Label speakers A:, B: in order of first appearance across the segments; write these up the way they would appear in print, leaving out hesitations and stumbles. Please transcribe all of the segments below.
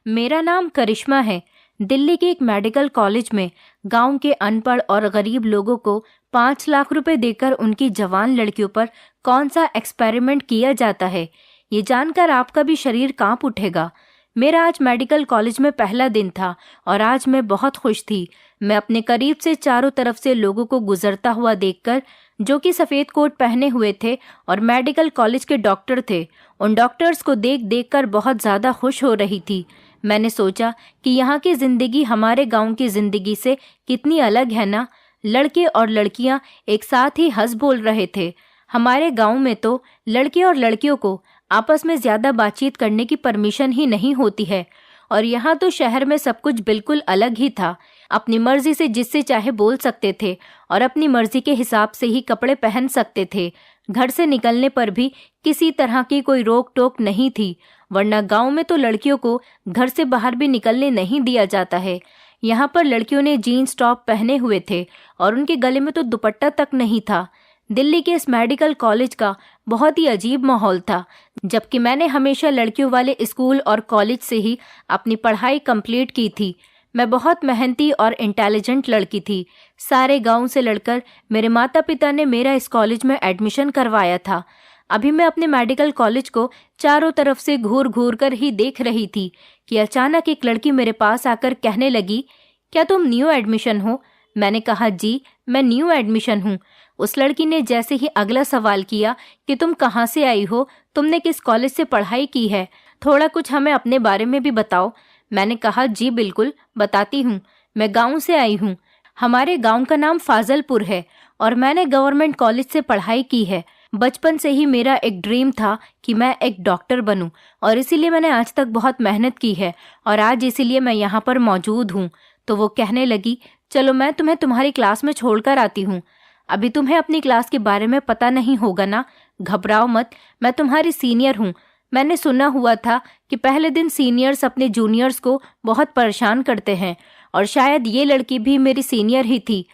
A: मेरा नाम करिश्मा है। दिल्ली के एक मेडिकल कॉलेज में गांव के अनपढ़ और गरीब लोगों को 5 लाख रुपए देकर उनकी जवान लड़कियों पर कौन सा एक्सपेरिमेंट किया जाता है, ये जानकर आपका भी शरीर कांप उठेगा। मेरा आज मेडिकल कॉलेज में पहला दिन था और आज मैं बहुत खुश थी। मैं अपने करीब से चारों तरफ से लोगों को गुजरता हुआ देखकर, जो कि सफ़ेद कोट पहने हुए थे और मेडिकल कॉलेज के डॉक्टर थे, उन डॉक्टर्स को देख देख कर बहुत ज़्यादा खुश हो रही थी। मैंने सोचा कि यहाँ की ज़िंदगी हमारे गांव की ज़िंदगी से कितनी अलग है ना। लड़के और लड़कियाँ एक साथ ही हंस बोल रहे थे। हमारे गांव में तो लड़के और लड़कियों को आपस में ज़्यादा बातचीत करने की परमिशन ही नहीं होती है, और यहाँ तो शहर में सब कुछ बिल्कुल अलग ही था। अपनी मर्जी से जिससे चाहे बोल सकते थे और अपनी मर्जी के हिसाब से ही कपड़े पहन सकते थे। घर से निकलने पर भी किसी तरह की कोई रोक टोक नहीं थी, वरना गांव में तो लड़कियों को घर से बाहर भी निकलने नहीं दिया जाता है। यहाँ पर लड़कियों ने जीन्स टॉप पहने हुए थे और उनके गले में तो दुपट्टा तक नहीं था। दिल्ली के इस मेडिकल कॉलेज का बहुत ही अजीब माहौल था, जबकि मैंने हमेशा लड़कियों वाले स्कूल और कॉलेज से ही अपनी पढ़ाई कंप्लीट की थी। मैं बहुत मेहनती और इंटेलिजेंट लड़की थी। सारे गांव से लड़कर मेरे माता पिता ने मेरा इस कॉलेज में एडमिशन करवाया था। अभी मैं अपने मेडिकल कॉलेज को चारों तरफ से घूर घूर कर ही देख रही थी कि अचानक एक लड़की मेरे पास आकर कहने लगी, क्या तुम न्यू एडमिशन हो? मैंने कहा, जी मैं न्यू एडमिशन हूँ। उस लड़की ने जैसे ही अगला सवाल किया कि तुम कहाँ से आई हो, तुमने किस कॉलेज से पढ़ाई की है, थोड़ा कुछ हमें अपने बारे में भी बताओ। मैंने कहा, जी बिल्कुल बताती हूँ, मैं गांव से आई हूँ। हमारे गांव का नाम फाजलपुर है और मैंने गवर्नमेंट कॉलेज से पढ़ाई की है। बचपन से ही मेरा एक ड्रीम था कि मैं एक डॉक्टर बनूं, और इसीलिए मैंने आज तक बहुत मेहनत की है और आज इसीलिए मैं यहाँ पर मौजूद हूँ। तो वो कहने लगी, चलो मैं तुम्हें तुम्हारी क्लास में छोड़कर आती हूँ। अभी तुम्हें अपनी क्लास के बारे में पता नहीं होगा ना, घबराओ मत, मैं तुम्हारी सीनियर हूँ। मैंने सुना हुआ था कि पहले दिन सीनियर्स अपने जूनियर्स को बहुत परेशान करते हैं, और शायद ये लड़की भी मेरी सीनियर ही थी।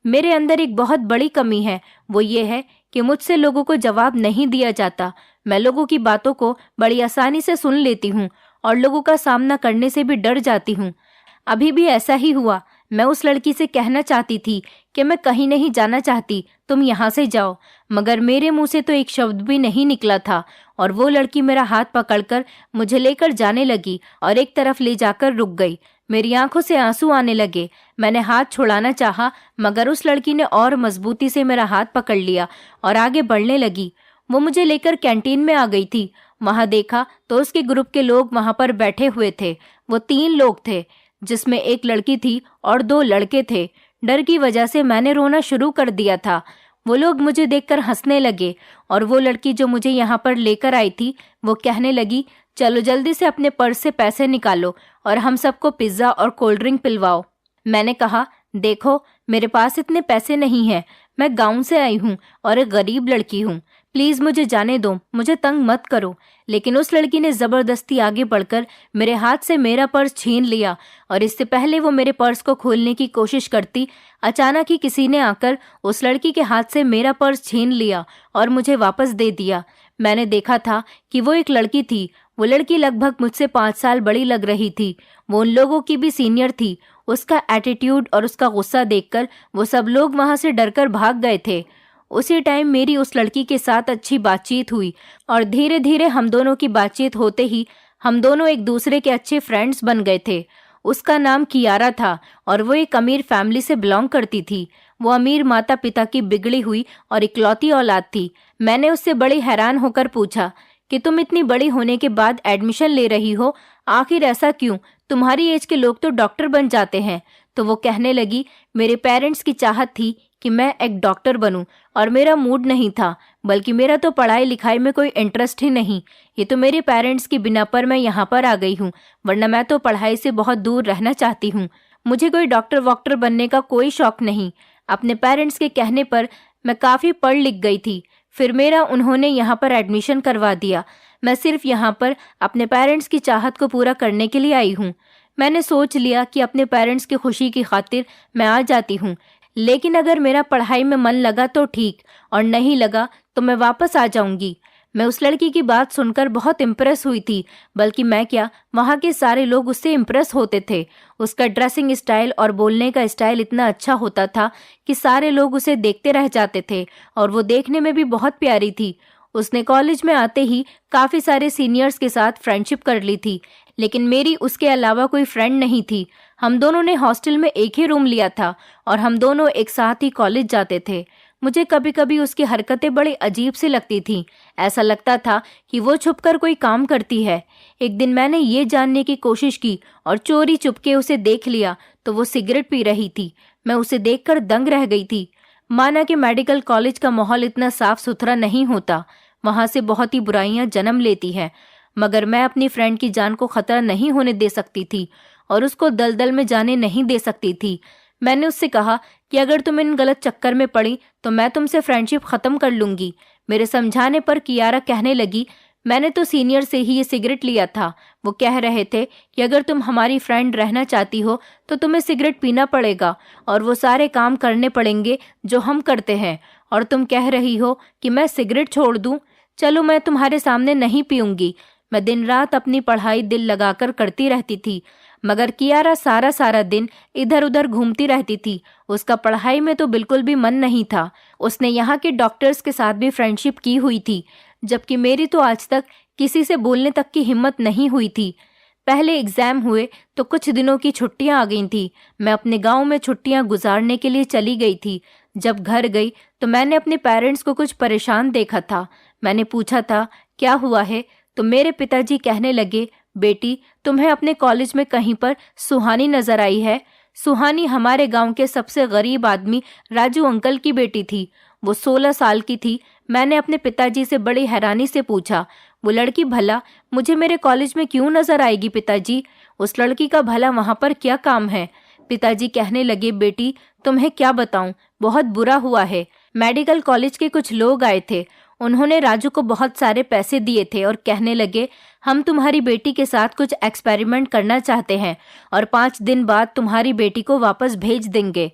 A: मेरे अंदर एक बहुत बड़ी कमी है, वो ये है कि मुझसे लोगों को जवाब नहीं दिया जाता। मैं लोगों की बातों को बड़ी आसानी से सुन लेती हूँ और लोगों का सामना करने से भी डर जाती हूँ। अभी भी ऐसा ही हुआ। मैं उस लड़की से कहना चाहती थी कि मैं कहीं नहीं जाना चाहती, तुम यहाँ से जाओ, मगर मेरे मुंह से तो एक शब्द भी नहीं निकला था, और वो लड़की मेरा हाथ पकड़कर मुझे लेकर जाने लगी और एक तरफ ले जाकर रुक गई। मेरी आंखों से आंसू आने लगे। मैंने हाथ छुड़ाना चाहा, मगर उस लड़की ने और मजबूती से मेरा हाथ पकड़ लिया और आगे बढ़ने लगी। वो मुझे लेकर कैंटीन में आ गई थी। वहां देखा तो उसके ग्रुप के लोग वहां पर बैठे हुए थे। वो 3 लोग थे, जिसमें एक लड़की थी और 2 लड़के थे। डर की वजह से मैंने रोना शुरू कर दिया था। वो लोग मुझे देखकर हंसने लगे, और वो लड़की जो मुझे यहाँ पर लेकर आई थी, वो कहने लगी, चलो जल्दी से अपने पर्स से पैसे निकालो और हम सबको पिज्ज़ा और कोल्ड ड्रिंक पिलवाओ। मैंने कहा, देखो मेरे पास इतने पैसे नहीं हैं, मैं गांव से आई हूँ और एक गरीब लड़की हूँ, प्लीज़ मुझे जाने दो, मुझे तंग मत करो। लेकिन उस लड़की ने ज़बरदस्ती आगे बढ़कर मेरे हाथ से मेरा पर्स छीन लिया, और इससे पहले वो मेरे पर्स को खोलने की कोशिश करती, अचानक ही किसी ने आकर उस लड़की के हाथ से मेरा पर्स छीन लिया और मुझे वापस दे दिया। मैंने देखा था कि वो एक लड़की थी। वो लड़की लगभग मुझसे 5 साल बड़ी लग रही थी। वो उन लोगों की भी सीनियर थी। उसका एटीट्यूड और उसका गुस्सा देखकर वो सब लोग वहां से डरकर भाग गए थे। उसी टाइम मेरी उस लड़की के साथ अच्छी बातचीत हुई, और धीरे धीरे हम दोनों की बातचीत होते ही हम दोनों एक दूसरे के अच्छे फ्रेंड्स बन गए थे। उसका नाम कियारा था और वो एक अमीर फैमिली से बिलोंग करती थी। वो अमीर माता पिता की बिगड़ी हुई और इकलौती औलाद थी। मैंने उससे बड़ी हैरान होकर पूछा कि तुम इतनी बड़ी होने के बाद एडमिशन ले रही हो, आखिर ऐसा क्यों? तुम्हारी एज के लोग तो डॉक्टर बन जाते हैं। तो वो कहने लगी, मेरे पेरेंट्स की चाहत थी कि मैं एक डॉक्टर बनूं, और मेरा मूड नहीं था, बल्कि मेरा तो पढ़ाई लिखाई में कोई इंटरेस्ट ही नहीं। ये तो मेरे पेरेंट्स की बिना पर मैं यहाँ पर आ गई हूँ, वरना मैं तो पढ़ाई से बहुत दूर रहना चाहती हूँ। मुझे कोई डॉक्टर वॉक्टर बनने का कोई शौक नहीं। अपने पेरेंट्स के कहने पर मैं काफ़ी पढ़ लिख गई थी। फिर मेरा उन्होंने यहाँ पर एडमिशन करवा दिया। मैं सिर्फ यहाँ पर अपने पेरेंट्स की चाहत को पूरा करने के लिए आई हूँ। मैंने सोच लिया कि अपने पेरेंट्स की खुशी की खातिर मैं आ जाती हूँ, लेकिन अगर मेरा पढ़ाई में मन लगा तो ठीक, और नहीं लगा तो मैं वापस आ जाऊंगी। मैं उस लड़की की बात सुनकर बहुत इम्प्रेस हुई थी, बल्कि मैं क्या, वहाँ के सारे लोग उससे इम्प्रेस होते थे। उसका ड्रेसिंग स्टाइल और बोलने का स्टाइल इतना अच्छा होता था कि सारे लोग उसे देखते रह जाते थे, और वो देखने में भी बहुत प्यारी थी। उसने कॉलेज में आते ही काफ़ी सारे सीनियर्स के साथ फ्रेंडशिप कर ली थी, लेकिन मेरी उसके अलावा कोई फ्रेंड नहीं थी। हम दोनों ने हॉस्टल में एक ही रूम लिया था और हम दोनों एक साथ ही कॉलेज जाते थे। मुझे कभी कभी उसकी हरकतें बड़ी अजीब सी लगती थीं। ऐसा लगता था कि वो छुपकर कोई काम करती है। एक दिन मैंने ये जानने की कोशिश की और चोरी चुपके उसे देख लिया तो वो सिगरेट पी रही थी। मैं उसे देखकर दंग रह गई थी। माना कि मेडिकल कॉलेज का माहौल इतना साफ सुथरा नहीं होता, वहां से बहुत ही बुराइयां जन्म लेती हैं, मगर मैं अपनी फ्रेंड की जान को खतरा नहीं होने दे सकती थी और उसको दलदल में जाने नहीं दे सकती थी। मैंने उससे कहा कि अगर तुम इन गलत चक्कर में पड़ी तो मैं तुमसे फ्रेंडशिप खत्म कर लूंगी। मेरे समझाने पर कियारा कहने लगी, मैंने तो सीनियर से ही ये सिगरेट लिया था। वो कह रहे थे कि अगर तुम हमारी फ्रेंड रहना चाहती हो तो तुम्हें सिगरेट पीना पड़ेगा और वो सारे काम करने पड़ेंगे जो हम करते हैं, और तुम कह रही हो कि मैं सिगरेट छोड़ दूं। चलो, मैं तुम्हारे सामने नहीं पीऊंगी। मैं दिन रात अपनी पढ़ाई दिल लगाकर करती रहती थी, मगर कियारा सारा दिन इधर उधर घूमती रहती थी। उसका पढ़ाई में तो बिल्कुल भी मन नहीं था। उसने यहाँ के डॉक्टर्स के साथ भी फ्रेंडशिप की हुई थी, जबकि मेरी तो आज तक किसी से बोलने तक की हिम्मत नहीं हुई थी। पहले एग्जाम हुए तो कुछ दिनों की छुट्टियां आ गई थी। मैं अपने गांव में छुट्टियां गुजारने के लिए चली गई थी। जब घर गई तो मैंने अपने पेरेंट्स को कुछ परेशान देखा था। मैंने पूछा था, क्या हुआ है? तो मेरे पिताजी कहने लगे, बेटी, तुम्हें अपने कॉलेज में कहीं पर सुहानी नजर आई है? सुहानी हमारे गांव के सबसे गरीब आदमी राजू अंकल की बेटी थी। वो 16 साल की थी। मैंने अपने पिताजी से बड़ी हैरानी से पूछा, वो लड़की भला मुझे मेरे कॉलेज में क्यों नजर आएगी पिताजी? उस लड़की का भला वहां पर क्या काम है? पिताजी कहने लगे, बेटी, तुम्हें क्या बताऊं, बहुत बुरा हुआ है। मेडिकल कॉलेज के कुछ लोग आए थे। उन्होंने राजू को बहुत सारे पैसे दिए थे और कहने लगे, हम तुम्हारी बेटी के साथ कुछ एक्सपेरिमेंट करना चाहते हैं और 5 दिन बाद तुम्हारी बेटी को वापस भेज देंगे।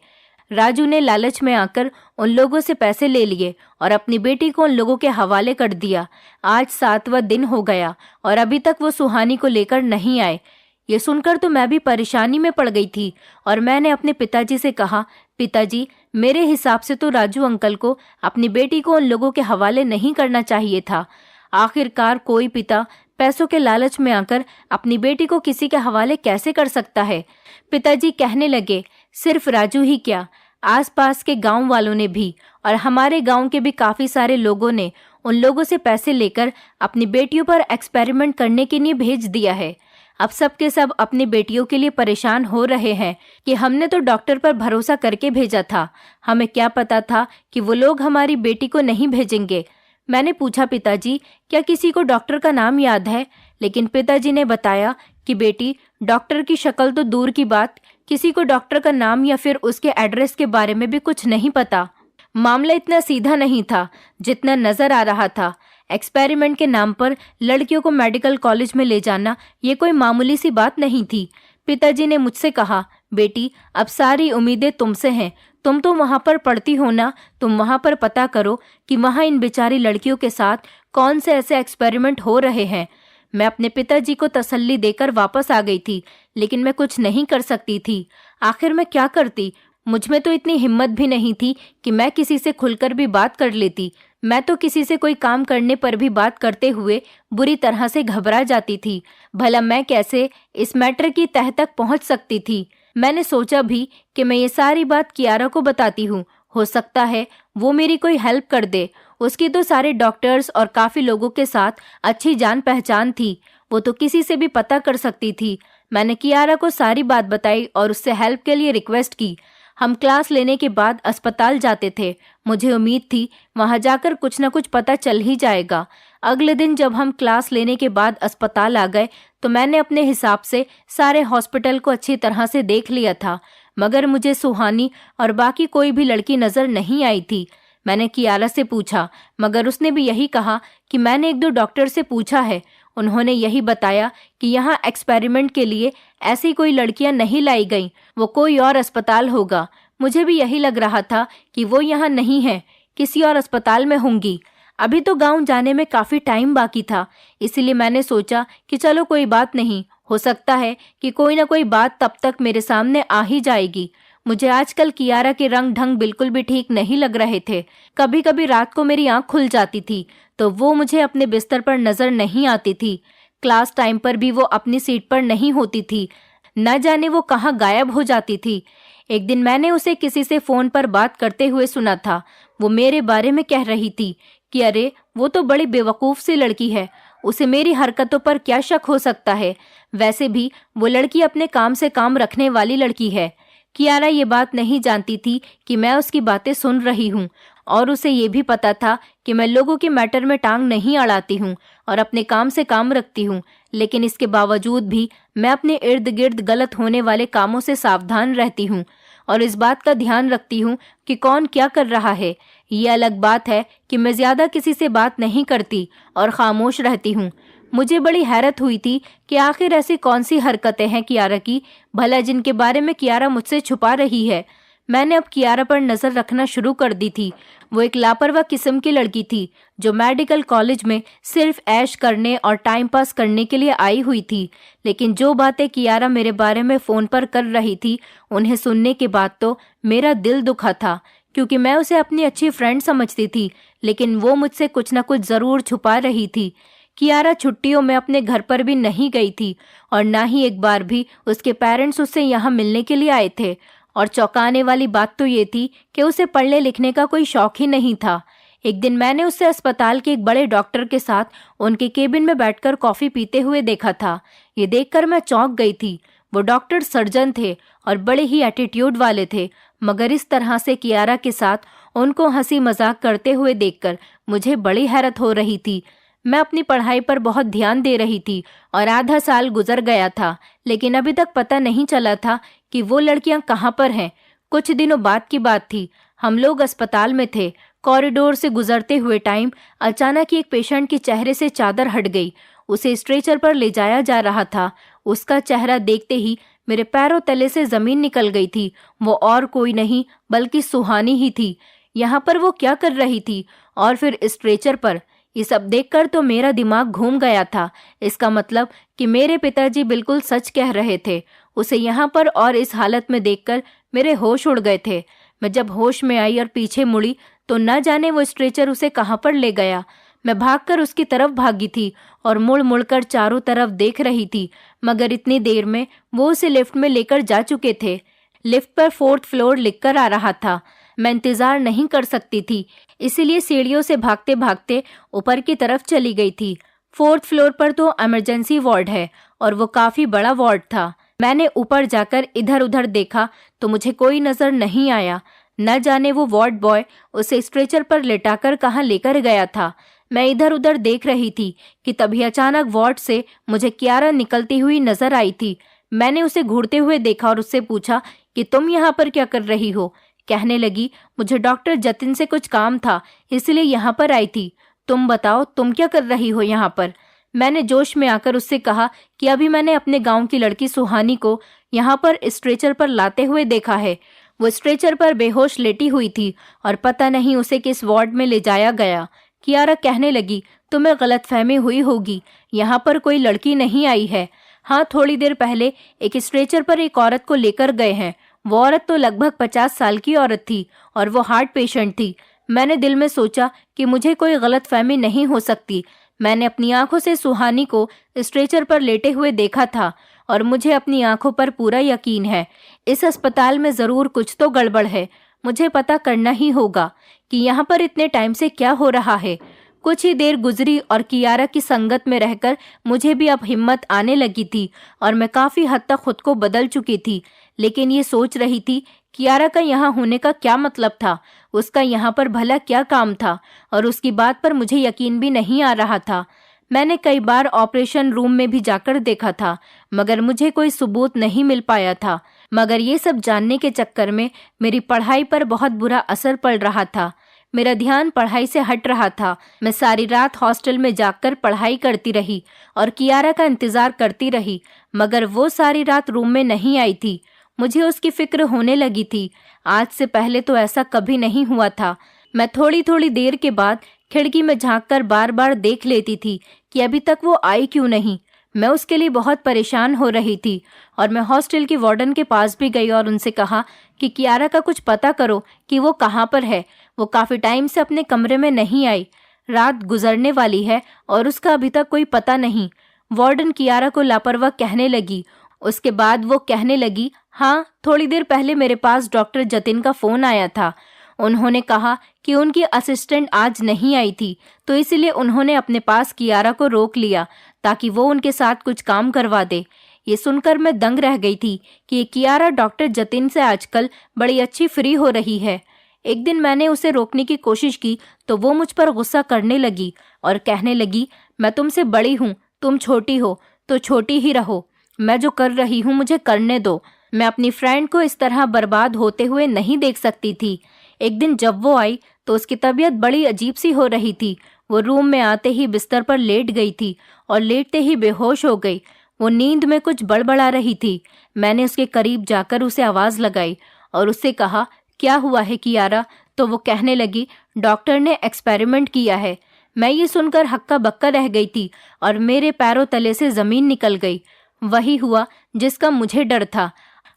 A: राजू ने लालच में आकर उन लोगों से पैसे ले लिए और अपनी बेटी को उन लोगों के हवाले कर दिया। आज 7वां दिन हो गया और अभी तक वो सुहानी को लेकर नहीं आए। ये सुनकर तो मैं भी परेशानी में पड़ गई थी और मैंने अपने पिताजी से कहा, पिताजी, मेरे हिसाब से तो राजू अंकल को अपनी बेटी को उन लोगों के हवाले नहीं करना चाहिए था। आखिरकार कोई पिता पैसों के लालच में आकर अपनी बेटी को किसी के हवाले कैसे कर सकता है? पिताजी कहने लगे, सिर्फ राजू ही क्या, आसपास के गांव वालों ने भी और हमारे गांव के भी काफी सारे लोगों ने उन लोगों से पैसे लेकर अपनी बेटियों पर एक्सपेरिमेंट करने के लिए भेज दिया है। अब सब के सब अपनी बेटियों के लिए परेशान हो रहे हैं कि हमने तो डॉक्टर पर भरोसा करके भेजा था, हमें क्या पता था कि वो लोग हमारी बेटी को नहीं भेजेंगे। मैंने पूछा, पिताजी, क्या किसी को डॉक्टर का नाम याद है? लेकिन पिताजी ने बताया कि बेटी, डॉक्टर की शक्ल तो दूर की बात, किसी को डॉक्टर का नाम या फिर उसके एड्रेस के बारे में भी कुछ नहीं पता। मामला इतना सीधा नहीं था जितना नजर आ रहा था। एक्सपेरिमेंट के नाम पर लड़कियों को मेडिकल कॉलेज में ले जाना ये कोई मामूली सी बात नहीं थी। पिताजी ने मुझसे कहा, बेटी, अब सारी उम्मीदें तुमसे हैं। तुम तो वहां पर पढ़ती हो ना, तुम वहां पर पता करो कि वहां इन बेचारी लड़कियों के साथ कौन से ऐसे एक्सपेरिमेंट हो रहे हैं। मैं अपने पिताजी को तसल्ली देकर वापस आ गई थी, लेकिन मैं कुछ नहीं कर सकती थी। आखिर मैं क्या करती? मुझ में तो इतनी हिम्मत भी नहीं थी कि मैं किसी से खुलकर भी बात कर लेती। मैं तो किसी से कोई काम करने पर भी बात करते हुए बुरी तरह से घबरा जाती थी। भला मैं कैसे इस मैटर की तह तक पहुंच सकती थी? मैंने सोचा भी कि मैं ये सारी बात कियारा को बताती हूँ, हो सकता है वो मेरी कोई हेल्प कर दे। उसकी तो सारे डॉक्टर्स और काफी लोगों के साथ अच्छी जान पहचान थी, वो तो किसी से भी पता कर सकती थी। मैंने कियारा को सारी बात बताई और उससे हेल्प के लिए रिक्वेस्ट की। हम क्लास लेने के बाद अस्पताल जाते थे। मुझे उम्मीद थी वहां जाकर कुछ न कुछ पता चल ही जाएगा। अगले दिन जब हम क्लास लेने के बाद अस्पताल आ गए तो मैंने अपने हिसाब से सारे हॉस्पिटल को अच्छी तरह से देख लिया था, मगर मुझे सुहानी और बाकी कोई भी लड़की नजर नहीं आई थी। मैंने कियारा से पूछा, मगर उसने भी यही कहा कि मैंने 1-2 डॉक्टर से पूछा है, उन्होंने यही बताया कि यहाँ एक्सपेरिमेंट के लिए ऐसी कोई लड़कियां नहीं लाई गईं, वो कोई और अस्पताल होगा। मुझे भी यही लग रहा था कि वो यहाँ नहीं है, किसी और अस्पताल में होंगी। अभी तो गांव जाने में काफ़ी टाइम बाकी था, इसीलिए मैंने सोचा कि चलो कोई बात नहीं, हो सकता है कि कोई ना कोई बात तब तक मेरे सामने आ ही जाएगी। मुझे आजकल कियारा के रंग ढंग बिल्कुल भी ठीक नहीं लग रहे थे। कभी कभी रात को मेरी आंख खुल जाती थी तो वो मुझे अपने बिस्तर पर नजर नहीं आती थी। क्लास टाइम पर भी वो अपनी सीट पर नहीं होती थी। न जाने वो कहाँ गायब हो जाती थी। एक दिन मैंने उसे किसी से फोन पर बात करते हुए सुना था। वो मेरे बारे में कह रही थी कि अरे वो तो बड़ी बेवकूफ सी लड़की है, उसे मेरी हरकतों पर क्या शक हो सकता है। वैसे भी वो लड़की अपने काम से काम रखने वाली लड़की है। कियारा ये बात नहीं जानती थी कि मैं उसकी बातें सुन रही हूँ, और उसे ये भी पता था कि मैं लोगों के मैटर में टांग नहीं अड़ाती हूँ और अपने काम से काम रखती हूँ। लेकिन इसके बावजूद भी मैं अपने इर्द गिर्द गलत होने वाले कामों से सावधान रहती हूँ और इस बात का ध्यान रखती हूँ कि कौन क्या कर रहा है। ये अलग बात है कि मैं ज्यादा किसी से बात नहीं करती और खामोश रहती हूँ। मुझे बड़ी हैरत हुई थी कि आखिर ऐसी कौन सी हरकतें हैं कियारा की, भला जिनके बारे में कियारा मुझसे छुपा रही है। मैंने अब कियारा पर नजर रखना शुरू कर दी थी। वो एक लापरवाह किस्म की लड़की थी जो मेडिकल कॉलेज में सिर्फ ऐश करने और टाइम पास करने के लिए आई हुई थी। लेकिन जो बातें कियारा मेरे बारे में फोन पर कर रही थी, उन्हें सुनने के बाद तो मेरा दिल दुखा था, क्योंकि मैं उसे अपनी अच्छी फ्रेंड समझती थी, लेकिन वो मुझसे कुछ न कुछ जरूर छुपा रही थी। कियारा छुट्टियों में अपने घर पर भी नहीं गई थी और ना ही एक बार भी उसके पेरेंट्स उससे यहाँ मिलने के लिए आए थे। और चौंकाने वाली बात तो ये थी कि उसे पढ़ने लिखने का कोई शौक ही नहीं था। एक दिन मैंने उसे अस्पताल के एक बड़े डॉक्टर के साथ उनके केबिन में बैठकर कॉफी पीते हुए देखा था। ये देखकर मैं चौंक गई थी। वो डॉक्टर सर्जन थे और बड़े ही एटीट्यूड वाले थे, मगर इस तरह से कियारा के साथ उनको हंसी मजाक करते हुए देखकर मुझे बड़ी हैरत हो रही थी। मैं अपनी पढ़ाई पर बहुत ध्यान दे रही थी और आधा साल गुजर गया था, लेकिन अभी तक पता नहीं चला था कि वो लड़कियां कहाँ पर हैं। कुछ दिनों बाद की बात थी। हम लोग अस्पताल में थे। कॉरिडोर से गुजरते हुए टाइम अचानक ही एक पेशेंट के चेहरे से चादर हट गई। उसे स्ट्रेचर पर ले जाया जा रहा था। उसका चेहरा देखते ही मेरे पैरों तले से जमीन निकल गई थी। वो और कोई नहीं बल्कि सुहानी ही थी। यहाँ पर वो क्या कर रही थी, और फिर स्ट्रेचर पर। ये सब देखकर तो मेरा दिमाग घूम गया था। इसका मतलब कि मेरे पिताजी बिल्कुल सच कह रहे थे। उसे यहाँ पर और इस हालत में देखकर मेरे होश उड़ गए थे। मैं जब होश में आई और पीछे मुड़ी तो न जाने वो स्ट्रेचर उसे कहाँ पर ले गया। मैं भागकर उसकी तरफ भागी थी और मुड़ मुड़कर चारों तरफ देख रही थी, मगर इतनी देर में वो उसे लिफ्ट में लेकर जा चुके थे। लिफ्ट पर 4th फ्लोर लिखकर आ रहा था। मैं इंतजार नहीं कर सकती थी, इसीलिए सीढ़ियों से भागते भागते ऊपर की तरफ चली गई थी। 4th फ्लोर पर तो इमरजेंसी वार्ड है और वो काफी बड़ा वार्ड था। मैंने ऊपर जाकर इधर उधर देखा तो मुझे कोई नजर नहीं आया। न जाने वो वार्ड बॉय उसे स्ट्रेचर पर लेटाकर कहाँ लेकर गया था। मैं इधर उधर देख रही थी कि तभी अचानक वार्ड से मुझे कियारा निकलती हुई नजर आई थी। मैंने उसे घूरते हुए देखा और उससे पूछा कि तुम यहाँ पर क्या कर रही हो। कहने लगी, मुझे डॉक्टर जतिन से कुछ काम था, इसलिए यहाँ पर आई थी। तुम बताओ, तुम क्या कर रही हो यहाँ पर। मैंने जोश में आकर उससे कहा कि अभी मैंने अपने गांव की लड़की सुहानी को यहाँ पर स्ट्रेचर पर लाते हुए देखा है। वो स्ट्रेचर पर बेहोश लेटी हुई थी और पता नहीं उसे किस वार्ड में ले जाया गया। कियारा कहने लगी, तुम्हें गलतफहमी हुई होगी, यहाँ पर कोई लड़की नहीं आई है। हाँ, थोड़ी देर पहले एक स्ट्रेचर पर एक औरत को लेकर गए हैं। वो औरत तो लगभग 50 साल की औरत थी और वो हार्ट पेशेंट थी। मैंने दिल में सोचा कि मुझे कोई गलतफहमी नहीं हो सकती। मैंने अपनी आंखों से सुहानी को स्ट्रेचर पर लेटे हुए देखा था और मुझे अपनी आंखों पर पूरा यकीन है। इस अस्पताल में जरूर कुछ तो गड़बड़ है। मुझे पता करना ही होगा कि यहाँ पर इतने टाइम से क्या हो रहा है। कुछ ही देर गुजरी और कियारा की संगत में रहकर मुझे भी अब हिम्मत आने लगी थी और मैं काफी हद तक खुद को बदल चुकी थी। लेकिन ये सोच रही थी, कियारा का यहाँ होने का क्या मतलब था, उसका यहाँ पर भला क्या काम था, और उसकी बात पर मुझे यकीन भी नहीं आ रहा था। मैंने कई बार ऑपरेशन रूम में भी जाकर देखा था, मगर मुझे कोई सबूत नहीं मिल पाया था। मगर ये सब जानने के चक्कर में मेरी पढ़ाई पर बहुत बुरा असर पड़ रहा था। मेरा ध्यान पढ़ाई से हट रहा था। मैं सारी रात हॉस्टल में जाकर पढ़ाई करती रही और कियारा का इंतजार करती रही, मगर वो सारी रात रूम में नहीं आई थी। मुझे उसकी फिक्र होने लगी थी। आज से पहले तो ऐसा कभी नहीं हुआ था। मैं थोड़ी थोड़ी देर के बाद खिड़की में झांककर बार बार देख लेती थी कि अभी तक वो आई क्यों नहीं। मैं उसके लिए बहुत परेशान हो रही थी और मैं हॉस्टल की वार्डन के पास भी गई और उनसे कहा कि कियारा का कुछ पता करो कि वो कहाँ पर है। वो काफ़ी टाइम से अपने कमरे में नहीं आई। रात गुजरने वाली है और उसका अभी तक कोई पता नहीं। वार्डन कियारा को लापरवाह कहने लगी। उसके बाद वो कहने लगी, हाँ, थोड़ी देर पहले मेरे पास डॉक्टर जतिन का फ़ोन आया था। उन्होंने कहा कि उनकी असिस्टेंट आज नहीं आई थी, तो इसलिए उन्होंने अपने पास कियारा को रोक लिया ताकि वो उनके साथ कुछ काम करवा दे। ये सुनकर मैं दंग रह गई थी कि कियारा डॉक्टर जतिन से आजकल बड़ी अच्छी फ्री हो रही है। एक दिन मैंने उसे रोकने की कोशिश की तो वो मुझ पर गुस्सा करने लगी और कहने लगी, मैं तुमसे बड़ी हूँ, तुम छोटी हो तो छोटी ही रहो। मैं जो कर रही हूँ मुझे करने दो। मैं अपनी फ्रेंड को इस तरह बर्बाद होते हुए नहीं देख सकती थी। एक दिन जब वो आई तो उसकी तबीयत बड़ी अजीब सी हो रही थी। वो रूम में आते ही बिस्तर पर लेट गई थी और लेटते ही बेहोश हो गई। वो नींद में कुछ बड़बड़ा रही थी। मैंने उसके करीब जाकर उसे आवाज़ लगाई और उससे कहा, क्या हुआ है कियारा? तो वो कहने लगी, डॉक्टर ने एक्सपेरिमेंट किया है। मैं ये सुनकर हक्का बक्का रह गई थी और मेरे पैरों तले से ज़मीन निकल गई। वही हुआ जिसका मुझे डर था।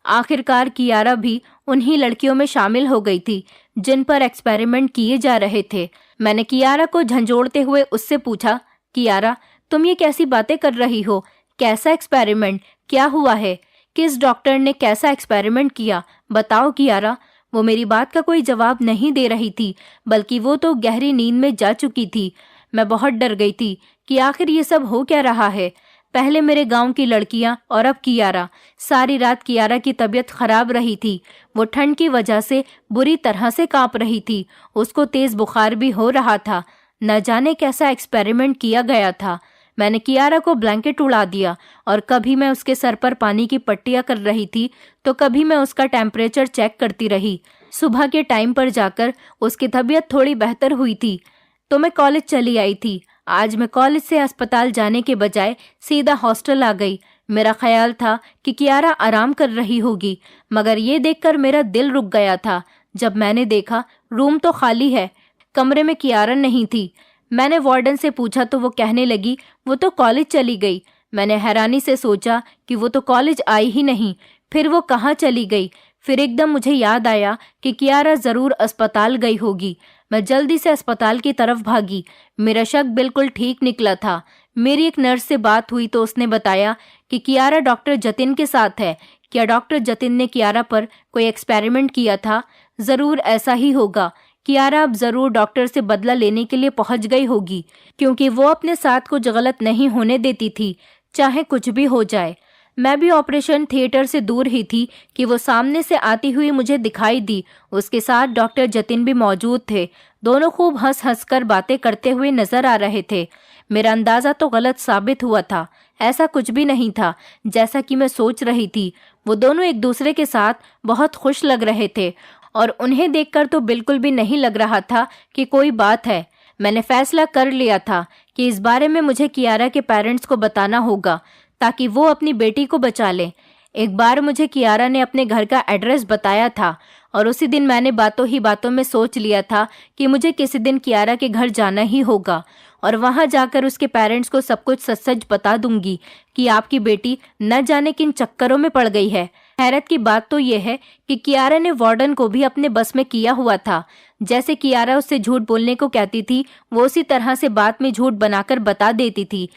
A: आखिरकार कियारा भी उन्हीं लड़कियों में शामिल हो गई थी जिन पर एक्सपेरिमेंट किए जा रहे थे। मैंने कियारा को झंझोड़ते हुए उससे पूछा, कियारा, तुम ये कैसी बातें कर रही हो? कैसा एक्सपेरिमेंट? क्या हुआ है? किस डॉक्टर ने कैसा एक्सपेरिमेंट किया? बताओ कियारा। वो मेरी बात का कोई जवाब नहीं दे रही थी, बल्कि वो तो गहरी नींद में जा चुकी थी। मैं बहुत डर गई थी कि आखिर ये सब हो क्या रहा है। पहले मेरे गांव की लड़कियां और अब कियारा। सारी रात कियारा की तबीयत खराब रही थी। वो ठंड की वजह से बुरी तरह से कांप रही थी। उसको तेज बुखार भी हो रहा था। न जाने कैसा एक्सपेरिमेंट किया गया था। मैंने कियारा को ब्लैंकेट उड़ा दिया और कभी मैं उसके सर पर पानी की पट्टियां कर रही थी तो कभी मैं उसका टेम्परेचर चेक करती रही। सुबह के टाइम पर जाकर उसकी तबीयत थोड़ी बेहतर हुई थी तो मैं कॉलेज चली आई थी। आज मैं कॉलेज से अस्पताल जाने के बजाय सीधा हॉस्टल आ गई। मेरा ख्याल था कि कियारा आराम कर रही होगी, मगर ये देखकर मेरा दिल रुक गया था जब मैंने देखा रूम तो खाली है, कमरे में कियारा नहीं थी। मैंने वार्डन से पूछा तो वो कहने लगी, वो तो कॉलेज चली गई। मैंने हैरानी से सोचा कि वो तो कॉलेज आई ही नहीं, फिर वो कहाँ चली गई। फिर एकदम मुझे याद आया कि कियारा ज़रूर अस्पताल गई होगी। मैं जल्दी से अस्पताल की तरफ भागी। मेरा शक बिल्कुल ठीक निकला था। मेरी एक नर्स से बात हुई तो उसने बताया कि कियारा डॉक्टर जतिन के साथ है। क्या डॉक्टर जतिन ने कियारा पर कोई एक्सपेरिमेंट किया था? ज़रूर ऐसा ही होगा। कियारा अब ज़रूर डॉक्टर से बदला लेने के लिए पहुंच गई होगी, क्योंकि वो अपने साथ कुछ गलत नहीं होने देती थी, चाहे कुछ भी हो जाए। मैं भी ऑपरेशन थिएटर से दूर ही थी कि वो सामने से आती हुई मुझे दिखाई दी। उसके साथ डॉक्टर जतिन भी मौजूद थे। दोनों खूब हंस हंस कर बातें करते हुए नजर आ रहे थे। मेरा अंदाज़ा तो गलत साबित हुआ था। ऐसा कुछ भी नहीं था जैसा कि मैं सोच रही थी। वो दोनों एक दूसरे के साथ बहुत खुश लग रहे थे और उन्हें देखकर तो बिल्कुल भी नहीं लग रहा था कि कोई बात है। मैंने फैसला कर लिया था कि इस बारे में मुझे कियारा के पेरेंट्स को बताना होगा ताकि वो अपनी बेटी को बचा लें। एक बार मुझे कियारा ने अपने घर का एड्रेस बताया था और उसी दिन मैंने बातों ही बातों में सोच लिया था कि मुझे किसी दिन कियारा के घर जाना ही होगा और वहां जाकर उसके पेरेंट्स को सब कुछ सच सच बता दूंगी कि आपकी बेटी न जाने किन चक्करों में पड़ गई है। हैरत की बात तो यह है कि कियारा ने वार्डन को भी अपने बस में किया हुआ था। जैसे कियारा उससे झूठ बोलने को कहती थी, वो उसी तरह से बात में झूठ बनाकर बता देती थी।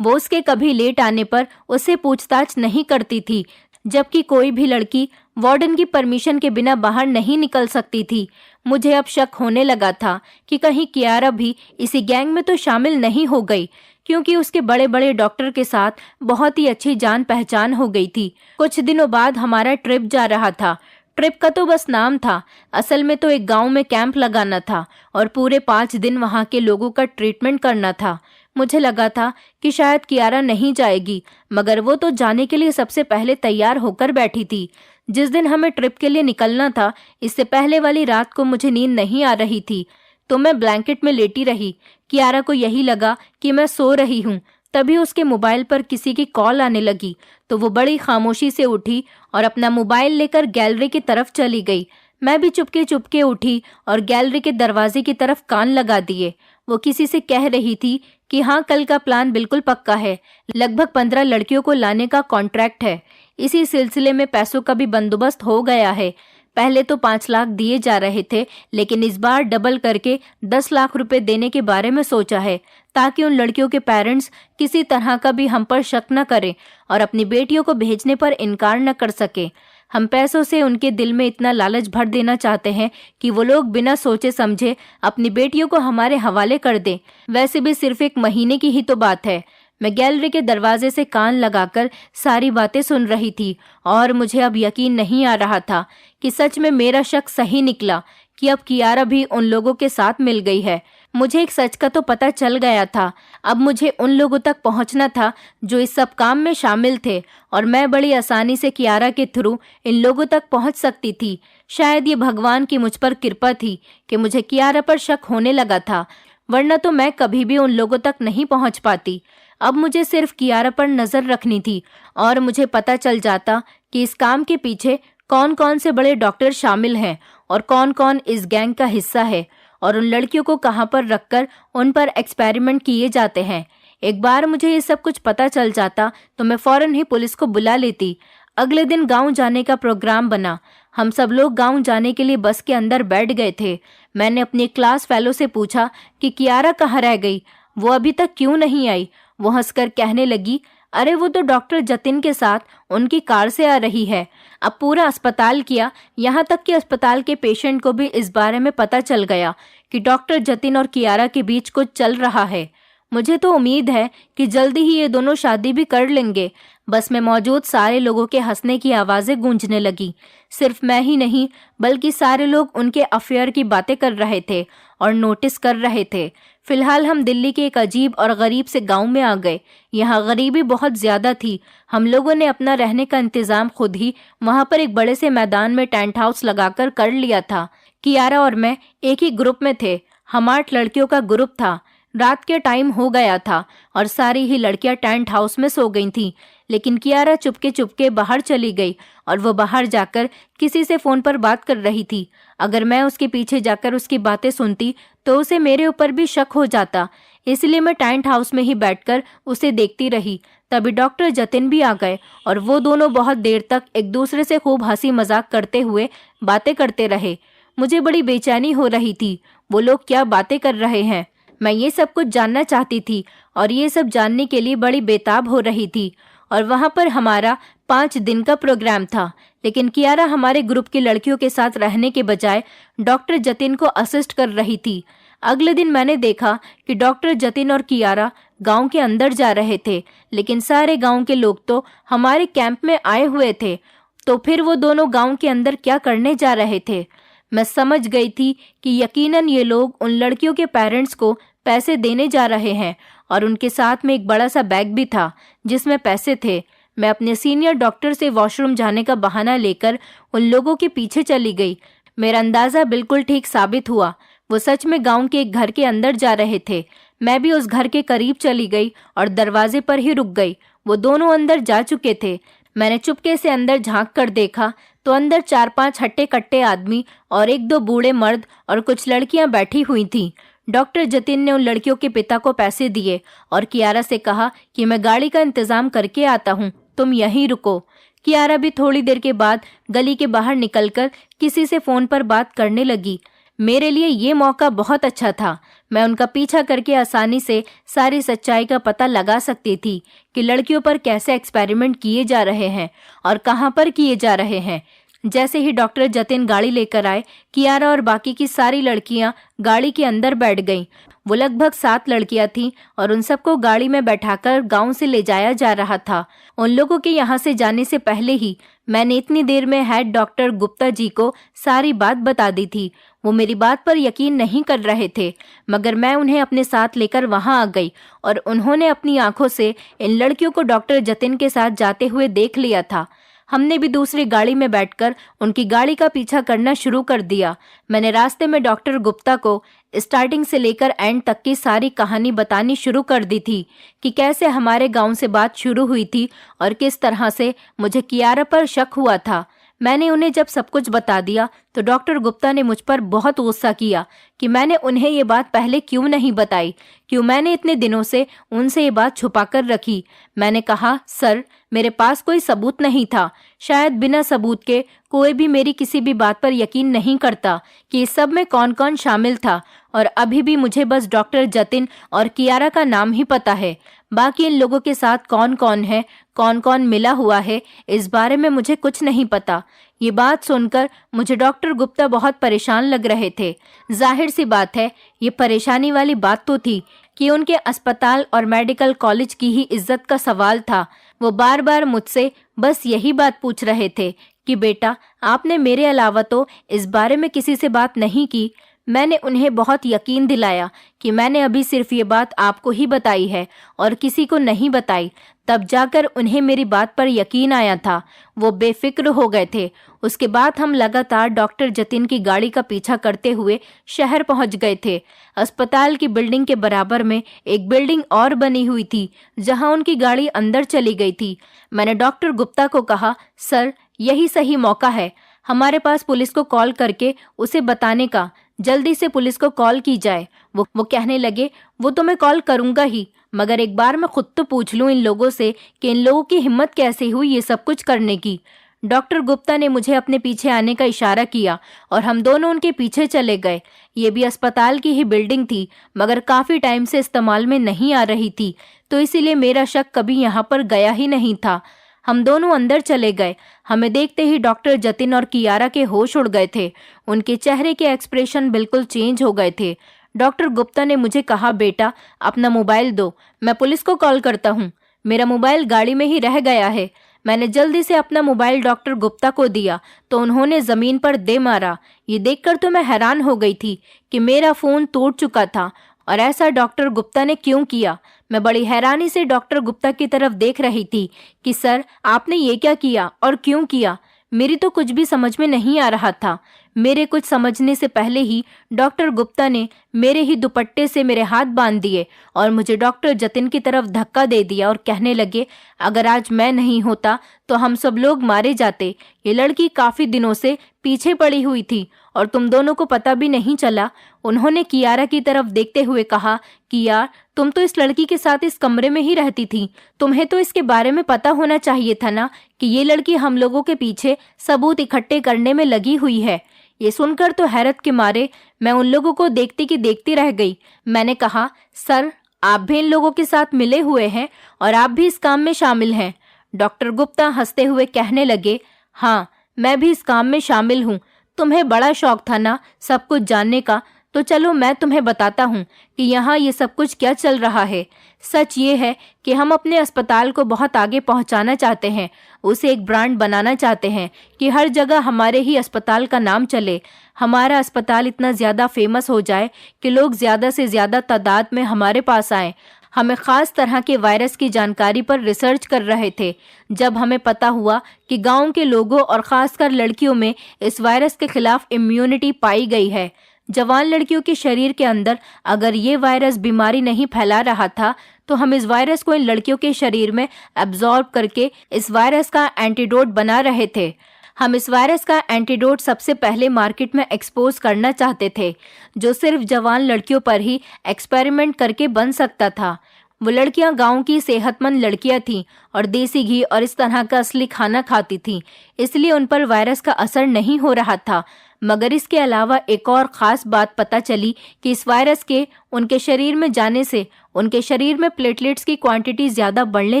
A: वो उसके कभी लेट आने पर उससे पूछताछ नहीं करती थी, जबकि कोई भी लड़की वार्डन की परमिशन के बिना बाहर नहीं निकल सकती थी। मुझे अब शक होने लगा था कि कहीं कियारा भी इसी गैंग में तो शामिल नहीं हो गई, क्योंकि उसके बड़े बड़े डॉक्टर के साथ बहुत ही अच्छी जान पहचान हो गई थी। कुछ दिनों बाद हमारा ट्रिप जा रहा था। ट्रिप का तो बस नाम था, असल में तो एक गांव में कैंप लगाना था और पूरे 5 दिन वहां के लोगों का ट्रीटमेंट करना था। मुझे लगा था कि शायद कियारा नहीं जाएगी, मगर वो तो जाने के लिए सबसे पहले तैयार होकर बैठी थी। जिस दिन हमें ट्रिप के लिए निकलना था, इससे पहले वाली रात को मुझे नींद नहीं आ रही थी, तो मैं ब्लैंकेट में लेटी रही। कियारा को यही लगा कि मैं सो रही हूँ। तभी उसके मोबाइल पर किसी की कॉल आने लगी, तो वो बड़ी खामोशी से उठी और अपना मोबाइल लेकर गैलरी की तरफ चली गई। मैं भी चुपके चुपके उठी और गैलरी के दरवाजे की तरफ कान लगा दिए। वो किसी से कह रही थी कि हाँ, कल का प्लान बिल्कुल पक्का है, लगभग 15 लड़कियों को लाने का कॉन्ट्रैक्ट है। इसी सिलसिले में पैसों का भी बंदोबस्त हो गया है। पहले तो 5 लाख दिए जा रहे थे, लेकिन इस बार डबल करके 10 लाख रुपए देने के बारे में सोचा है, ताकि उन लड़कियों के पेरेंट्स किसी तरह का भी हम पर शक न करें और अपनी बेटियों को भेजने पर इनकार न कर सके। हम पैसों से उनके दिल में इतना लालच भर देना चाहते हैं कि वो लोग बिना सोचे समझे अपनी बेटियों को हमारे हवाले कर दें। वैसे भी सिर्फ 1 महीने की ही तो बात है। मैं गैलरी के दरवाजे से कान लगाकर सारी बातें सुन रही थी और मुझे अब यकीन नहीं आ रहा था कि सच में मेरा शक सही निकला कि अब कियारा भी उन लोगों के साथ मिल गई है। मुझे एक सच का तो पता चल गया था, अब मुझे उन लोगों तक पहुंचना था जो इस सब काम में शामिल थे, और मैं बड़ी आसानी से कियारा के थ्रू इन लोगों तक पहुंच सकती थी। शायद ये भगवान की मुझ पर कृपा थी कि मुझे कियारा पर शक होने लगा था, वरना तो मैं कभी भी उन लोगों तक नहीं पहुंच पाती। अब मुझे सिर्फ कियारा पर नजर रखनी थी और मुझे पता चल जाता कि इस काम के पीछे कौन कौन से बड़े डॉक्टर शामिल हैं और कौन कौन इस गैंग का हिस्सा है, और उन लड़कियों को कहां पर रखकर उन पर एक्सपेरिमेंट किए जाते हैं। एक बार मुझे ये सब कुछ पता चल जाता तो मैं फौरन ही पुलिस को बुला लेती। अगले दिन गांव जाने का प्रोग्राम बना। हम सब लोग गांव जाने के लिए बस के अंदर बैठ गए थे। मैंने अपने क्लास फेलो से पूछा कि कियारा कहाँ रह गई, वो अभी तक क्यों नहीं आई। वो हंसकर कहने लगी, अरे वो तो डॉक्टर जतिन के साथ उनकी कार से आ रही है। अब पूरा अस्पताल किया, यहाँ तक कि अस्पताल के पेशेंट को भी इस बारे में पता चल गया कि डॉक्टर जतिन और कियारा के बीच कुछ चल रहा है। मुझे तो उम्मीद है कि जल्दी ही ये दोनों शादी भी कर लेंगे। बस में मौजूद सारे लोगों के हंसने की आवाजें गूंजने लगी। सिर्फ मैं ही नहीं बल्कि सारे लोग उनके अफेयर की बातें कर रहे थे और नोटिस कर रहे थे। फिलहाल हम दिल्ली के एक अजीब और गरीब से गांव में आ गए। यहाँ गरीबी बहुत ज्यादा थी। हम लोगों ने अपना रहने का इंतजाम खुद ही वहाँ पर एक बड़े से मैदान में टेंट हाउस लगाकर कर लिया था। कियारा और मैं एक ही ग्रुप में थे। हम 8 लड़कियों का ग्रुप था। रात के टाइम हो गया था और सारी ही लड़कियां टेंट हाउस में सो गई थीं, लेकिन कियारा चुपके चुपके बाहर चली गई और वो बाहर जाकर किसी से फोन पर बात कर रही थी। अगर मैं उसके पीछे जाकर उसकी बातें सुनती तो उसे मेरे ऊपर भी शक हो जाता, इसलिए मैं टेंट हाउस में ही बैठकर उसे देखती रही। तभी डॉक्टर जतिन भी आ गए और वो दोनों बहुत देर तक एक दूसरे से खूब हंसी मजाक करते हुए बातें करते रहे। मुझे बड़ी बेचैनी हो रही थी, वो लोग क्या बातें कर रहे हैं। मैं ये सब कुछ जानना चाहती थी और ये सब जानने के लिए बड़ी बेताब हो रही थी। और वहाँ पर हमारा 5 दिन का प्रोग्राम था, लेकिन कियारा हमारे ग्रुप की लड़कियों के साथ रहने के बजाय डॉक्टर जतिन को असिस्ट कर रही थी। अगले दिन मैंने देखा कि डॉक्टर जतिन और कियारा गांव के अंदर जा रहे थे, लेकिन सारे गांव के लोग तो हमारे कैंप में आए हुए थे। तो फिर वो दोनों गांव के अंदर क्या करने जा रहे थे? मैं समझ गई थी कि यकीनन ये लोग उन लड़कियों के पेरेंट्स को पैसे देने जा रहे हैं और उनके साथ में एक बड़ा सा बैग भी था जिसमें पैसे थे। मैं अपने सीनियर डॉक्टर से वॉशरूम जाने का बहाना लेकर उन लोगों के पीछे चली गई। मेरा अंदाजा बिल्कुल ठीक साबित हुआ। वो सच में गांव के एक घर के अंदर जा रहे थे। मैं भी उस घर के करीब चली गई और दरवाजे पर ही रुक गई। वो दोनों अंदर जा चुके थे। मैंने चुपके से अंदर झांक कर देखा तो अंदर 4-5 हट्टे कट्टे आदमी और 1-2 बूढ़े मर्द और कुछ लड़कियां बैठी हुई थीं। डॉक्टर जतिन ने उन लड़कियों के पिता को पैसे दिए और कियारा से कहा कि मैं गाड़ी का इंतजाम करके आता हूँ, तुम यहीं रुको। कियारा भी थोड़ी देर के बाद गली के बाहर निकलकर किसी से फोन पर बात करने लगी। मेरे लिए ये मौका बहुत अच्छा था। मैं उनका पीछा करके आसानी से सारी सच्चाई का पता लगा सकती थी कि लड़कियों पर कैसे एक्सपेरिमेंट किए जा रहे हैं और कहां पर किए जा रहे हैं। जैसे ही डॉक्टर जतिन गाड़ी लेकर आए, कियारा और बाकी की सारी लड़कियां गाड़ी के अंदर बैठ गईं। वो लगभग 7 लड़कियां थीं और उन सबको गाड़ी में बैठाकर गांव से ले जाया जा रहा था। उन लोगों के यहाँ से जाने से पहले ही मैंने इतनी देर में हेड डॉक्टर गुप्ता जी को सारी बात बता दी थी। वो मेरी बात पर यकीन नहीं कर रहे थे, मगर मैं उन्हें अपने साथ लेकर वहां आ गई और उन्होंने अपनी आंखों से इन लड़कियों को डॉक्टर जतिन के साथ जाते हुए देख लिया था। हमने भी दूसरी गाड़ी में बैठकर उनकी गाड़ी का पीछा करना शुरू कर दिया। मैंने रास्ते में डॉक्टर गुप्ता को स्टार्टिंग से लेकर एंड तक की सारी कहानी बतानी शुरू कर दी थी कि कैसे हमारे गांव से बात शुरू हुई थी और किस तरह से मुझे कियारा पर शक हुआ था। मैंने उन्हें जब सब कुछ बता दिया तो डॉक्टर गुप्ता ने मुझ पर बहुत गुस्सा किया कि मैंने उन्हें ये बात पहले क्यों नहीं बताई, क्यों मैंने इतने दिनों से उनसे ये बात छुपा कर रखी। मैंने कहा, सर, मेरे पास कोई सबूत नहीं था। शायद बिना सबूत के कोई भी मेरी किसी भी बात पर यकीन नहीं करता कि इस सब में कौन कौन शामिल था, और अभी भी मुझे बस डॉक्टर जतिन और कियारा का नाम ही पता है। बाकी इन लोगों के साथ कौन कौन है, कौन कौन मिला हुआ है, इस बारे में मुझे कुछ नहीं पता। ये बात सुनकर मुझे डॉक्टर गुप्ता बहुत परेशान लग रहे थे। जाहिर सी बात है, ये परेशानी वाली बात तो थी कि उनके अस्पताल और मेडिकल कॉलेज की ही इज्जत का सवाल था। वो बार बार मुझसे बस यही बात पूछ रहे थे कि बेटा, आपने मेरे अलावा तो इस बारे में किसी से बात नहीं की। मैंने उन्हें बहुत यकीन दिलाया कि मैंने अभी सिर्फ ये बात आपको ही बताई है और किसी को नहीं बताई। तब जाकर उन्हें मेरी बात पर यकीन आया था। वो बेफिक्र हो गए थे। उसके बाद हम लगातार डॉक्टर जतिन की गाड़ी का पीछा करते हुए शहर पहुंच गए थे। अस्पताल की बिल्डिंग के बराबर में एक बिल्डिंग और बनी हुई थी जहां उनकी गाड़ी अंदर चली गई थी। मैंने डॉक्टर गुप्ता को कहा, सर, यही सही मौका है हमारे पास पुलिस को कॉल करके उसे बताने का। जल्दी से पुलिस को कॉल की जाए। वो कहने लगे, वो तो मैं कॉल करूंगा ही, मगर एक बार मैं खुद तो पूछ लूं इन लोगों से कि इन लोगों की हिम्मत कैसे हुई ये सब कुछ करने की। डॉक्टर गुप्ता ने मुझे अपने पीछे आने का इशारा किया और हम दोनों उनके पीछे चले गए। ये भी अस्पताल की ही बिल्डिंग थी, मगर काफी टाइम से इस्तेमाल में नहीं आ रही थी, तो इसीलिए मेरा शक कभी यहाँ पर गया ही नहीं था। हम दोनों अंदर चले गए। हमें देखते ही डॉक्टर जतिन और कियारा के होश उड़ गए थे। उनके चेहरे के एक्सप्रेशन बिल्कुल चेंज हो गए थे। डॉक्टर गुप्ता ने मुझे कहा, बेटा, अपना मोबाइल दो, मैं पुलिस को कॉल करता हूँ। मेरा मोबाइल गाड़ी में ही रह गया है। मैंने जल्दी से अपना मोबाइल डॉक्टर गुप्ता को दिया तो उन्होंने जमीन पर दे मारा। ये देखकर तो मैं हैरान हो गई थी कि मेरा फोन टूट चुका था, और ऐसा डॉक्टर गुप्ता ने क्यों किया। मैं बड़ी हैरानी से डॉक्टर गुप्ता की तरफ देख रही थी कि सर, आपने ये क्या किया और क्यों किया। मेरी तो कुछ भी समझ में नहीं आ रहा था। मेरे कुछ समझने से पहले ही डॉक्टर गुप्ता ने मेरे ही दुपट्टे से मेरे हाथ बांध दिए और मुझे डॉक्टर जतिन की तरफ धक्का दे दिया और कहने लगे, अगर आज मैं नहीं होता तो हम सब लोग मारे जाते। ये लड़की काफी दिनों से पीछे पड़ी हुई थी और तुम दोनों को पता भी नहीं चला। उन्होंने कियारा की तरफ देखते हुए कहा, कियार, तुम तो इस लड़की के साथ इस कमरे में ही रहती थी। तुम्हें तो इसके बारे में पता होना चाहिए था ना कि ये लड़की हम लोगों के पीछे सबूत इकट्ठे करने में लगी हुई है। ये सुनकर तो हैरत के मारे मैं उन लोगों को देखती की देखती रह गई। मैंने कहा, सर, आप भी इन लोगों के साथ मिले हुए हैं और आप भी इस काम में शामिल हैं। डॉक्टर गुप्ता हंसते हुए कहने लगे, हाँ, मैं भी इस काम में शामिल हूँ। तुम्हें बड़ा शौक था ना सब कुछ जानने का, तो चलो मैं तुम्हें बताता हूँ कि यहाँ ये सब कुछ क्या चल रहा है। सच ये है कि हम अपने अस्पताल को बहुत आगे पहुँचाना चाहते हैं, उसे एक ब्रांड बनाना चाहते हैं कि हर जगह हमारे ही अस्पताल का नाम चले। हमारा अस्पताल इतना ज़्यादा फेमस हो जाए कि लोग ज़्यादा से ज़्यादा तादाद में हमारे पास आएँ। हमें ख़ास तरह के वायरस की जानकारी पर रिसर्च कर रहे थे। जब हमें पता हुआ कि गांव के लोगों और ख़ासकर लड़कियों में इस वायरस के खिलाफ इम्यूनिटी पाई गई है, जवान लड़कियों के शरीर के अंदर अगर ये वायरस बीमारी नहीं फैला रहा था, तो हम इस वायरस को इन लड़कियों के शरीर में एब्जॉर्ब करके इस वायरस का एंटीडोट बना रहे थे। हम इस वायरस का एंटीडोट सबसे पहले मार्केट में एक्सपोज करना चाहते थे, जो सिर्फ जवान लड़कियों पर ही एक्सपेरिमेंट करके बन सकता था। वो लड़कियां गांव की सेहतमंद लड़कियां थीं और देसी घी और इस तरह का असली खाना खाती थीं, इसलिए उन पर वायरस का असर नहीं हो रहा था। मगर इसके अलावा एक और ख़ास बात पता चली कि इस वायरस के उनके शरीर में जाने से उनके शरीर में प्लेटलेट्स की क्वांटिटी ज़्यादा बढ़ने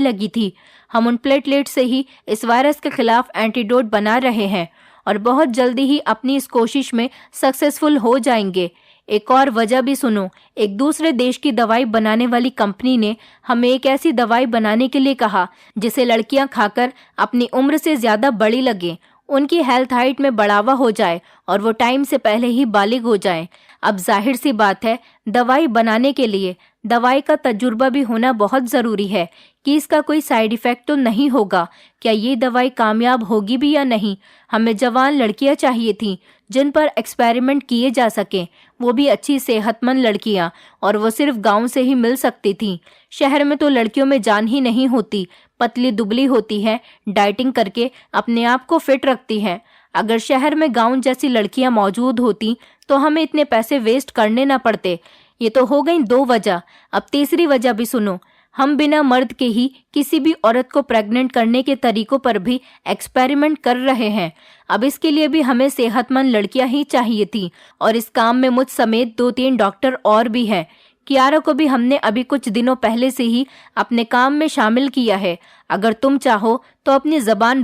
A: लगी थी। हम उन प्लेटलेट्स से ही इस वायरस के खिलाफ एंटीडोट बना रहे हैं और बहुत जल्दी ही अपनी इस कोशिश में सक्सेसफुल हो जाएंगे। एक और वजह भी सुनो, एक दूसरे देश की दवाई बनाने वाली कंपनी ने हमें एक ऐसी दवाई बनाने के लिए कहा जिसे लड़कियां खाकर अपनी उम्र से ज़्यादा बड़ी लगें, उनकी हेल्थ हाइट में बढ़ावा हो जाए और वो टाइम से पहले ही बालिग हो जाएं। अब जाहिर सी बात है, दवाई बनाने के लिए दवाई का तजुर्बा भी होना बहुत ज़रूरी है कि इसका कोई साइड इफ़ेक्ट तो नहीं होगा। क्या ये दवाई कामयाब होगी भी या नहीं। हमें जवान लड़कियां चाहिए थीं जिन पर एक्सपेरिमेंट किए जा सकें। वो भी अच्छी सेहतमंद लड़कियां, और वो सिर्फ गांव से ही मिल सकती थीं। शहर में तो लड़कियों में जान ही नहीं होती, पतली दुबली होती है, डाइटिंग करके अपने आप को फिट रखती है। अगर शहर में गांव जैसी लड़कियां मौजूद होती तो हमें इतने पैसे वेस्ट करने ना पड़ते। ये तो हो गई 2 वजह, अब तीसरी वजह भी सुनो। हम बिना मर्द के ही किसी भी औरत को प्रेग्नेंट करने के तरीकों पर भी एक्सपेरिमेंट कर रहे हैं। अब इसके लिए भी हमें सेहतमंद लड़कियां ही चाहिए थी, और इस काम में मुझ समेत 2-3 डॉक्टर और भी हैं। कियारा को भी हमने अभी कुछ दिनों पहले से ही अपने काम में शामिल किया है। अगर तुम चाहो तो अपनी जबान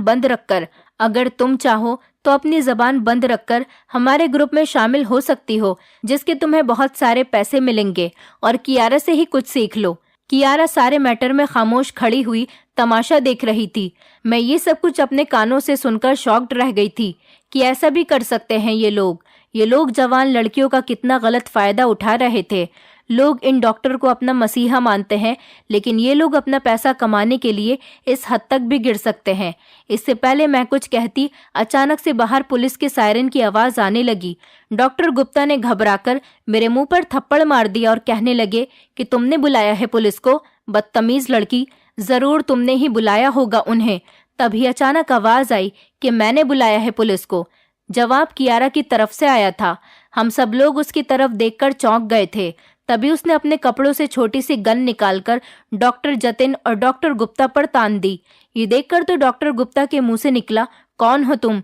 A: बंद रखकर हमारे ग्रुप में शामिल हो सकती हो, जिसके तुम्हें बहुत सारे पैसे मिलेंगे, और कियारा से ही कुछ सीख लो। कियारा सारे मैटर में खामोश खड़ी हुई तमाशा देख रही थी। मैं ये सब कुछ अपने कानों से सुनकर शॉक्ड रह गई थी कि ऐसा भी कर सकते हैं ये लोग जवान लड़कियों का कितना गलत फायदा उठा रहे थे। लोग इन डॉक्टर को अपना मसीहा मानते हैं, लेकिन ये लोग अपना पैसा कमाने के लिए इस हद तक भी गिर सकते हैं। इससे पहले मैं कुछ कहती, अचानक से बाहर पुलिस के सायरन की आवाज आने लगी। डॉक्टर गुप्ता ने घबराकर मेरे मुंह पर थप्पड़ मार दिया और कहने लगे कि तुमने बुलाया है पुलिस को? बदतमीज लड़की, जरूर तुमने ही बुलाया होगा उन्हें। तभी अचानक आवाज आई कि मैंने बुलाया है पुलिस को। जवाब कियारा की तरफ से आया था। हम सब लोग उसकी तरफ देखकर चौंक गए थे। तभी उसने अपने कपड़ों से छोटी सी गन निकालकर डॉक्टर जतिन और डॉक्टर गुप्ता पर तान दी। ये देखकर तो डॉक्टर गुप्ता के मुंह से निकला, कौन हो तुम?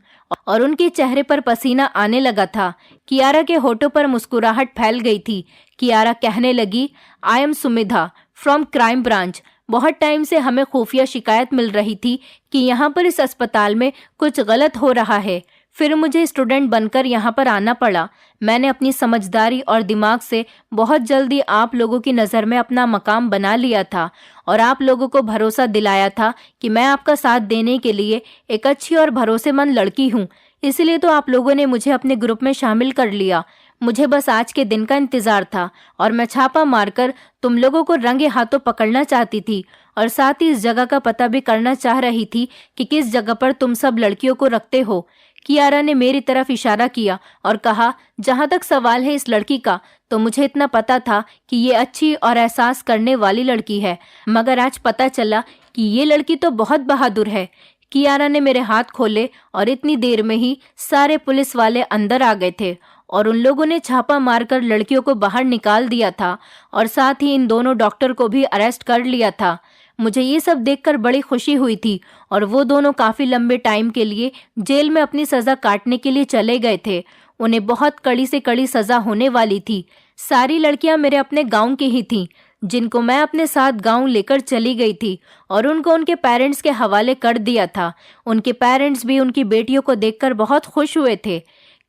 A: और उनके चेहरे पर पसीना आने लगा था। कियारा के होठों पर मुस्कुराहट फैल गई थी। कियारा कहने लगी, I am Sumidha from crime branch. बहुत टाइम से हमें खुफिया शिकायत मिल रही थी कि यहाँ पर इस अस्पताल में कुछ गलत हो रहा है। फिर मुझे स्टूडेंट बनकर यहाँ पर आना पड़ा। मैंने अपनी समझदारी और दिमाग से बहुत जल्दी आप लोगों की नज़र में अपना मकाम बना लिया था, और आप लोगों को भरोसा दिलाया था कि मैं आपका साथ देने के लिए एक अच्छी और भरोसेमंद लड़की हूँ। इसलिए तो आप लोगों ने मुझे अपने ग्रुप में शामिल कर लिया। मुझे बस आज के दिन का इंतजार था, और मैं छापा मारकर तुम लोगों को रंगे हाथों पकड़ना चाहती थी, और साथ ही इस जगह का पता भी करना चाह रही थी कि किस जगह पर तुम सब लड़कियों को रखते हो। कियारा ने मेरी तरफ इशारा किया और कहा, जहां तक सवाल है इस लड़की का, तो मुझे इतना पता था कि ये अच्छी और एहसास करने वाली लड़की है, मगर आज पता चला कि ये लड़की तो बहुत बहादुर है। कियारा ने मेरे हाथ खोले और इतनी देर में ही सारे पुलिस वाले अंदर आ गए थे, और उन लोगों ने छापा मारकर लड़कियों को बाहर निकाल दिया था, और साथ ही इन दोनों डॉक्टर को भी अरेस्ट कर लिया था। मुझे ये सब देखकर बड़ी खुशी हुई थी, और वो दोनों काफी लंबे टाइम के लिए जेल में अपनी सजा काटने के लिए चले गए थे। उन्हें बहुत कड़ी से कड़ी सजा होने वाली थी। सारी लड़कियां मेरे अपने गांव की ही थीं, जिनको मैं अपने साथ गांव लेकर चली गई थी, और उनको उनके पेरेंट्स के हवाले कर दिया था। उनके पेरेंट्स भी उनकी बेटियों को देखकर बहुत खुश हुए थे।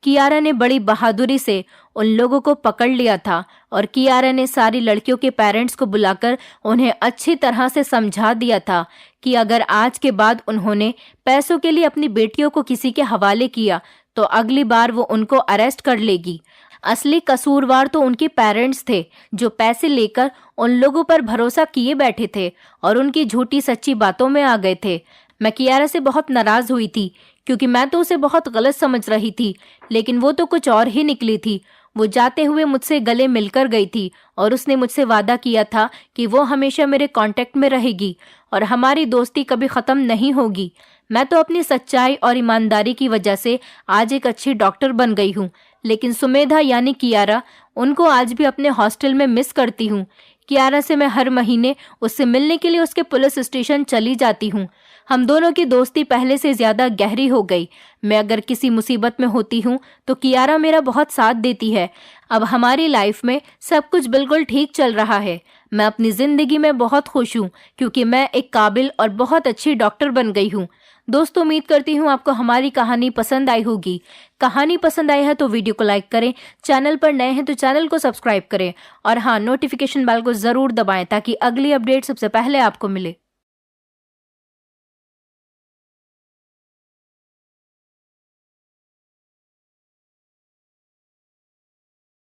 A: कियारा ने बड़ी बहादुरी से उन लोगों को पकड़ लिया था, और कियारा ने सारी लड़कियों के पेरेंट्स को बुलाकर उन्हें अच्छी तरह से समझा दिया था कि अगर आज के बाद उन्होंने पैसों के लिए अपनी बेटियों को किसी के हवाले किया तो अगली बार वो उनको अरेस्ट कर लेगी। असली कसूरवार तो उनके पेरेंट्स थे, जो पैसे लेकर उन लोगों पर भरोसा किए बैठे थे और उनकी झूठी सच्ची बातों में आ गए थे। मैं कियारा से बहुत नाराज हुई थी, क्योंकि मैं तो उसे बहुत गलत समझ रही थी, लेकिन वो तो कुछ और ही निकली थी। वो जाते हुए मुझसे गले मिलकर गई थी, और उसने मुझसे वादा किया था कि वो हमेशा मेरे कांटेक्ट में रहेगी और हमारी दोस्ती कभी खत्म नहीं होगी। मैं तो अपनी सच्चाई और ईमानदारी की वजह से आज एक अच्छी डॉक्टर बन गई हूँ, लेकिन सुमेधा यानी कियारा, उनको आज भी अपने हॉस्टल में मिस करती हूँ। कियारा से मैं हर महीने उससे मिलने के लिए उसके पुलिस स्टेशन चली जाती हूँ। हम दोनों की दोस्ती पहले से ज्यादा गहरी हो गई। मैं अगर किसी मुसीबत में होती हूँ तो कियारा मेरा बहुत साथ देती है। अब हमारी लाइफ में सब कुछ बिल्कुल ठीक चल रहा है। मैं अपनी जिंदगी में बहुत खुश हूँ, क्योंकि मैं एक काबिल और बहुत अच्छी डॉक्टर बन गई हूँ। दोस्तों, उम्मीद करती हूँ आपको हमारी कहानी पसंद आई होगी। कहानी पसंद आई है तो वीडियो को लाइक करें, चैनल पर नए हैं तो चैनल को सब्सक्राइब करें, और हाँ, नोटिफिकेशन बेल को जरूर दबाएं ताकि अगली अपडेट सबसे पहले आपको मिले।